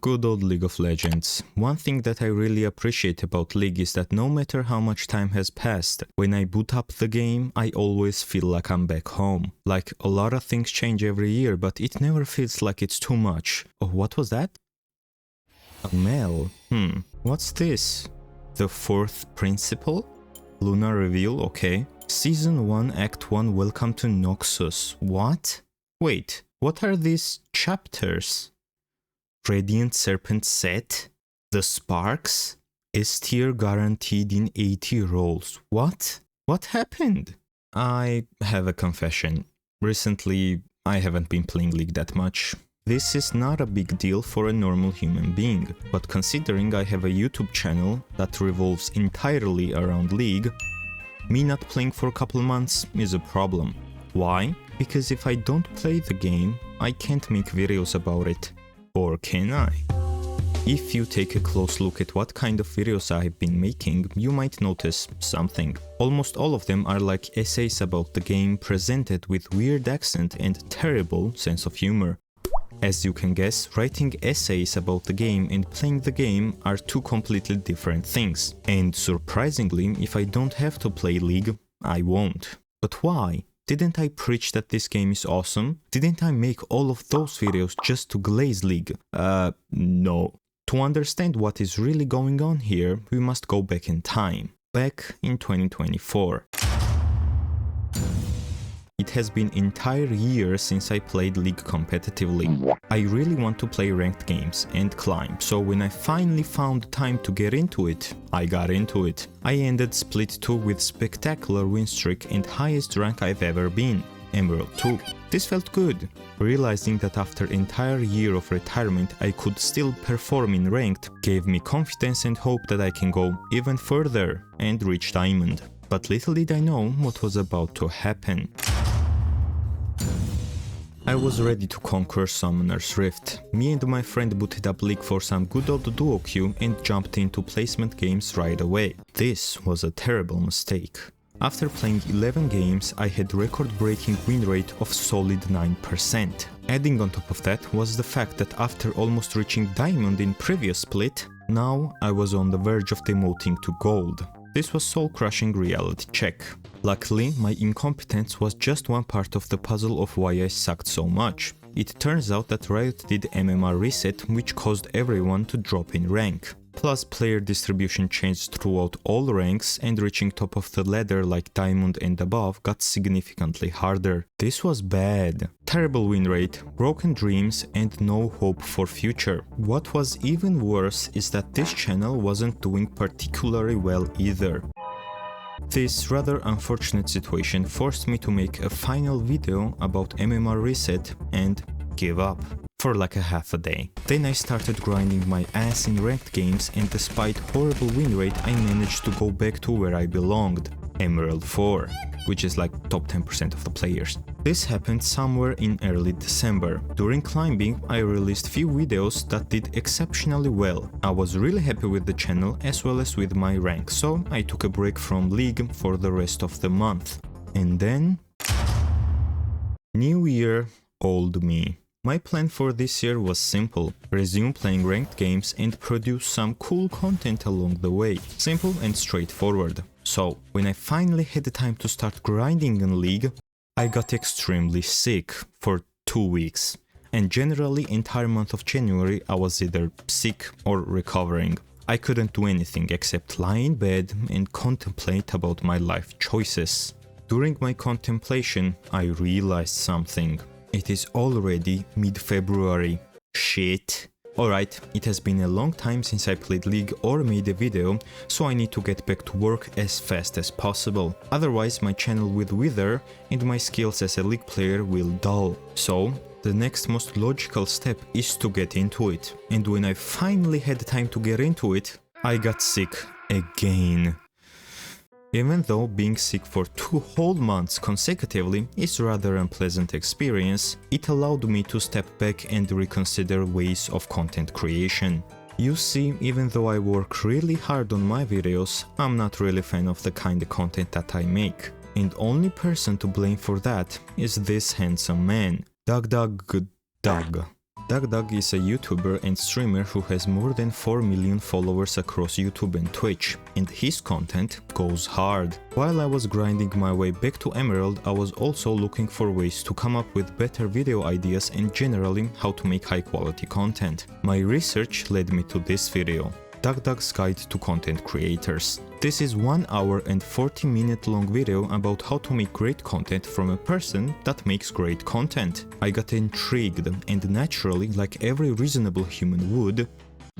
Good old League of Legends. One thing that I really appreciate about League is that no matter how much time has passed, when I boot up the game, I always feel like I'm back home. Like, a lot of things change every year, but it never feels like it's too much. Oh, what was that? A mail. What's this? The fourth principle? Lunar reveal, okay. Season 1, Act 1, Welcome to Noxus. What? Wait, what are these chapters? Radiant Serpent set? The Sparks? S tier guaranteed in 80 rolls. What? What happened? I have a confession. Recently, I haven't been playing League that much. This is not a big deal for a normal human being, but considering I have a YouTube channel that revolves entirely around League, me not playing for a couple months is a problem. Why? Because if I don't play the game, I can't make videos about it. Or can I? If you take a close look at what kind of videos I've been making, you might notice something. Almost all of them are like essays about the game presented with weird accent and terrible sense of humor. As you can guess, writing essays about the game and playing the game are two completely different things. And surprisingly, if I don't have to play League, I won't. But why? Didn't I preach that this game is awesome? Didn't I make all of those videos just to glaze League? No. To understand what is really going on here, we must go back in time. Back in 2024. It has been an entire year since I played League competitively. I really want to play ranked games and climb, so when I finally found time to get into it, I got into it. I ended Split 2 with spectacular win streak and highest rank I've ever been, Emerald 2. This felt good. Realizing that after an entire year of retirement I could still perform in ranked gave me confidence and hope that I can go even further and reach Diamond. But little did I know what was about to happen. I was ready to conquer Summoner's Rift. Me and my friend booted up League for some good old duo queue and jumped into placement games right away. This was a terrible mistake. After playing 11 games, I had record-breaking win rate of solid 9%. Adding on top of that was the fact that after almost reaching Diamond in previous split, now I was on the verge of demoting to Gold. This was soul-crushing reality check. Luckily, my incompetence was just one part of the puzzle of why I sucked so much. It turns out that Riot did MMR reset, which caused everyone to drop in rank. Plus, player distribution changed throughout all ranks, and reaching top of the ladder like Diamond and above got significantly harder. This was bad. Terrible win rate, broken dreams, and no hope for future. What was even worse is that this channel wasn't doing particularly well either. This rather unfortunate situation forced me to make a final video about MMR reset and give up. For like a half a day. Then I started grinding my ass in ranked games, and despite horrible win rate I managed to go back to where I belonged, Emerald 4, which is like top 10% of the players. This happened somewhere in early December. During climbing I released few videos that did exceptionally well. I was really happy with the channel as well as with my rank, so I took a break from League for the rest of the month. And then... New year, old me. My plan for this year was simple: resume playing ranked games and produce some cool content along the way. Simple and straightforward. So, when I finally had the time to start grinding in League, I got extremely sick for 2 weeks. And generally, entire month of January I was either sick or recovering. I couldn't do anything except lie in bed and contemplate about my life choices. During my contemplation, I realized something. It is already mid-February. Shit. Alright, it has been a long time since I played League or made a video, so I need to get back to work as fast as possible. Otherwise my channel will wither and my skills as a League player will dull. So, the next most logical step is to get into it. And when I finally had time to get into it, I got sick again. Even though being sick for 2 whole months consecutively is rather unpleasant experience, it allowed me to step back and reconsider ways of content creation. You see, even though I work really hard on my videos, I'm not really a fan of the kind of content that I make. And only person to blame for that is this handsome man, DougDoug. DougDoug is a YouTuber and streamer who has more than 4 million followers across YouTube and Twitch, and his content goes hard. While I was grinding my way back to Emerald, I was also looking for ways to come up with better video ideas and generally how to make high quality content. My research led me to this video. DougDoug's Guide to Content Creators. This is 1 hour and 40-minute long video about how to make great content from a person that makes great content. I got intrigued and naturally, like every reasonable human would,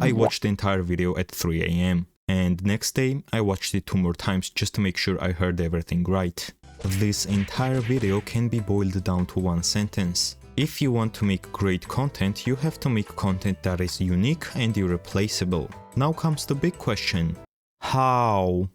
I watched the entire video at 3 AM. And next day, I watched it 2 more times just to make sure I heard everything right. This entire video can be boiled down to one sentence. If you want to make great content, you have to make content that is unique and irreplaceable. Now comes the big question. How?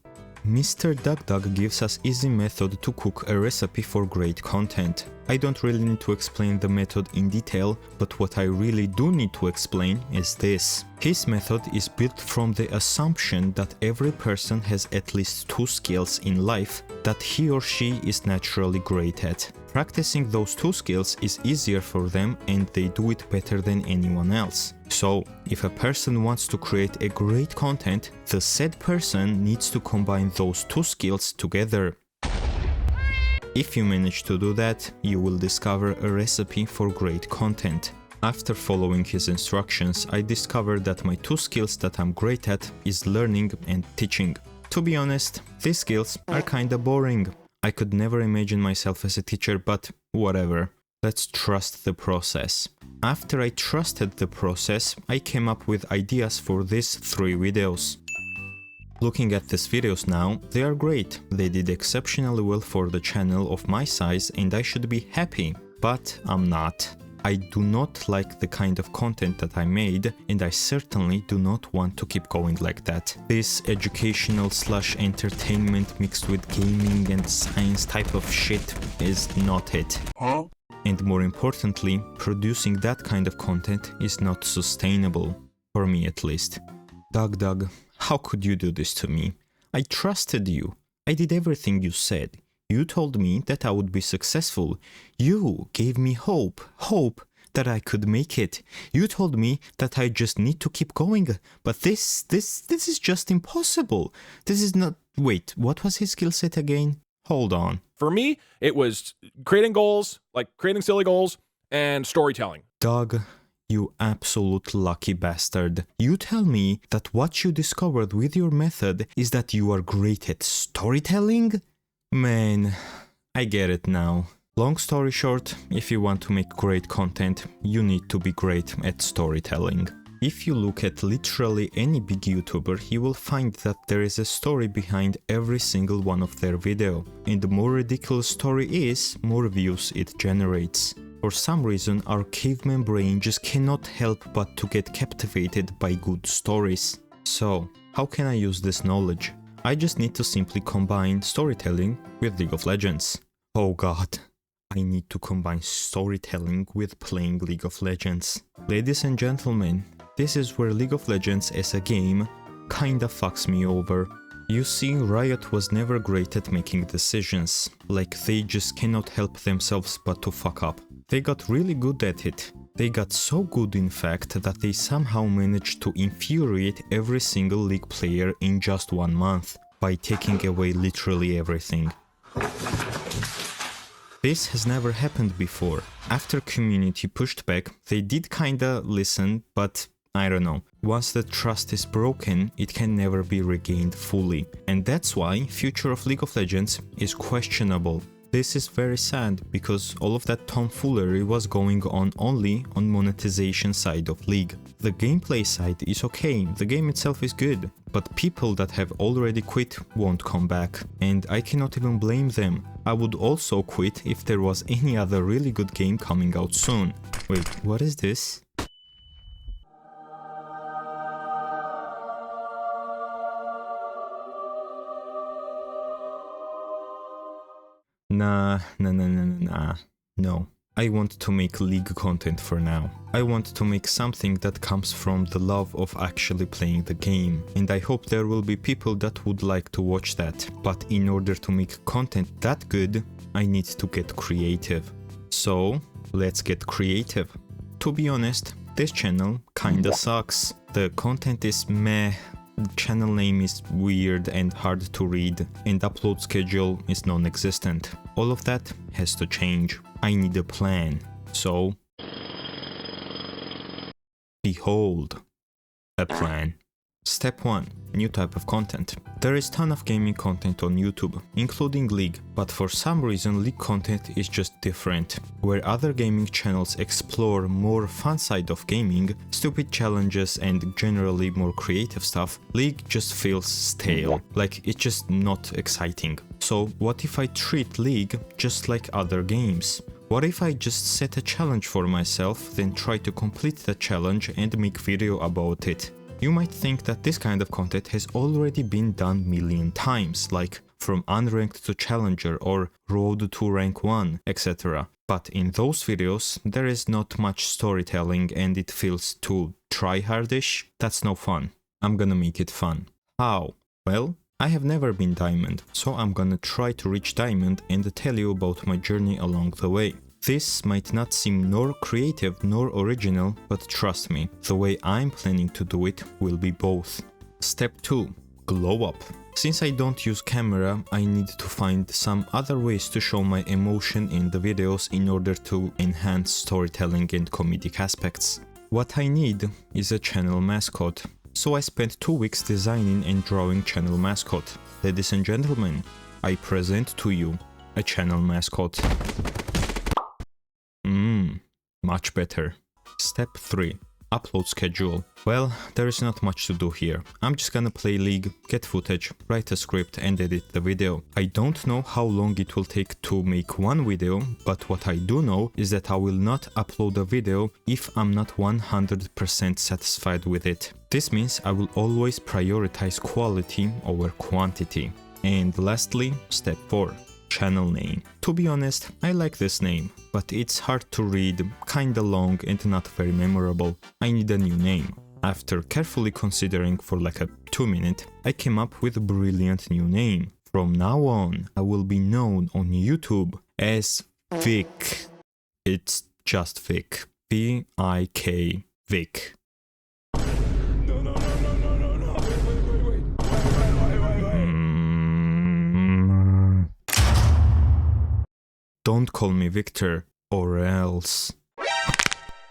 Mr. DougDoug gives us easy method to cook a recipe for great content. I don't really need to explain the method in detail, but what I really do need to explain is this. His method is built from the assumption that every person has at least 2 skills in life that he or she is naturally great at. Practicing those 2 skills is easier for them and they do it better than anyone else. So, if a person wants to create a great content, the said person needs to combine those 2 skills together. If you manage to do that, you will discover a recipe for great content. After following his instructions, I discovered that my 2 skills that I'm great at is learning and teaching. To be honest, these skills are kinda boring. I could never imagine myself as a teacher, but whatever. Let's trust the process. After I trusted the process, I came up with ideas for these 3 videos. Looking at these videos now, they are great. They did exceptionally well for the channel of my size and I should be happy, but I'm not. I do not like the kind of content that I made and I certainly do not want to keep going like that. This educational/entertainment mixed with gaming and science type of shit is not it. Huh? And more importantly, producing that kind of content is not sustainable, for me at least. DougDoug, how could you do this to me? I trusted you. I did everything you said. You told me that I would be successful. You gave me hope that I could make it. You told me that I just need to keep going. But this is just impossible. This is not... Wait, what was his skill set again? Hold on. For me, it was creating goals, like creating silly goals, and storytelling. Doug, you absolute lucky bastard. You tell me that what you discovered with your method is that you are great at storytelling? Man, I get it now. Long story short, if you want to make great content, you need to be great at storytelling. If you look at literally any big YouTuber, you will find that there is a story behind every single one of their video. And the more ridiculous story is, more views it generates. For some reason, our caveman brain just cannot help but to get captivated by good stories. So, how can I use this knowledge? I just need to simply combine storytelling with League of Legends. Oh god, I need to combine storytelling with playing League of Legends. Ladies and gentlemen, this is where League of Legends as a game kinda fucks me over. You see, Riot was never great at making decisions, like they just cannot help themselves but to fuck up. They got really good at it. They got so good in fact that they somehow managed to infuriate every single League player in just 1 month, by taking away literally everything. This has never happened before. After community pushed back, they did kinda listen, but I don't know. Once the trust is broken, it can never be regained fully. And that's why future of League of Legends is questionable. This is very sad, because all of that tomfoolery was going on only on monetization side of League. The gameplay side is okay, the game itself is good, but people that have already quit won't come back. And I cannot even blame them. I would also quit if there was any other really good game coming out soon. Wait, what is this? Nah. No. I want to make League content for now. I want to make something that comes from the love of actually playing the game, and I hope there will be people that would like to watch that. But in order to make content that good, I need to get creative. So, let's get creative. To be honest, This channel kinda sucks. The content is meh, channel name is weird and hard to read, and upload schedule is non-existent. All of that has to change. I need a plan. So, behold, a plan. Step 1. New type of content. There is ton of gaming content on YouTube, including League, but for some reason League content is just different. Where other gaming channels explore more fun side of gaming, stupid challenges and generally more creative stuff, League just feels stale, like it's just not exciting. So what if I treat League just like other games? What if I just set a challenge for myself, then try to complete the challenge and make video about it? You might think that this kind of content has already been done million times, like from unranked to challenger or road to rank 1, etc. But in those videos, there is not much storytelling and it feels too tryhardish. That's no fun. I'm gonna make it fun. How? Well, I have never been diamond, so I'm gonna try to reach diamond and tell you about my journey along the way. This might not seem nor creative nor original, but trust me, the way I'm planning to do it will be both. Step 2. Glow up. Since I don't use camera, I need to find some other ways to show my emotion in the videos in order to enhance storytelling and comedic aspects. What I need is a channel mascot. So I spent 2 weeks designing and drawing channel mascot. Ladies and gentlemen, I present to you a channel mascot. Much better. Step 3. Upload schedule. Well, there is not much to do here. I'm just gonna play League, get footage, write a script and edit the video. I don't know how long it will take to make one video, but what I do know is that I will not upload a video if I'm not 100% satisfied with it. This means I will always prioritize quality over quantity. And lastly, step 4. Channel name. To be honest, I like this name, but it's hard to read, kinda long and not very memorable. I need a new name. After carefully considering for like a 2 minute, I came up with a brilliant new name. From now on, I will be known on YouTube as Vic. It's just Vic. V-I-K, Vic. Don't call me Victor, or else.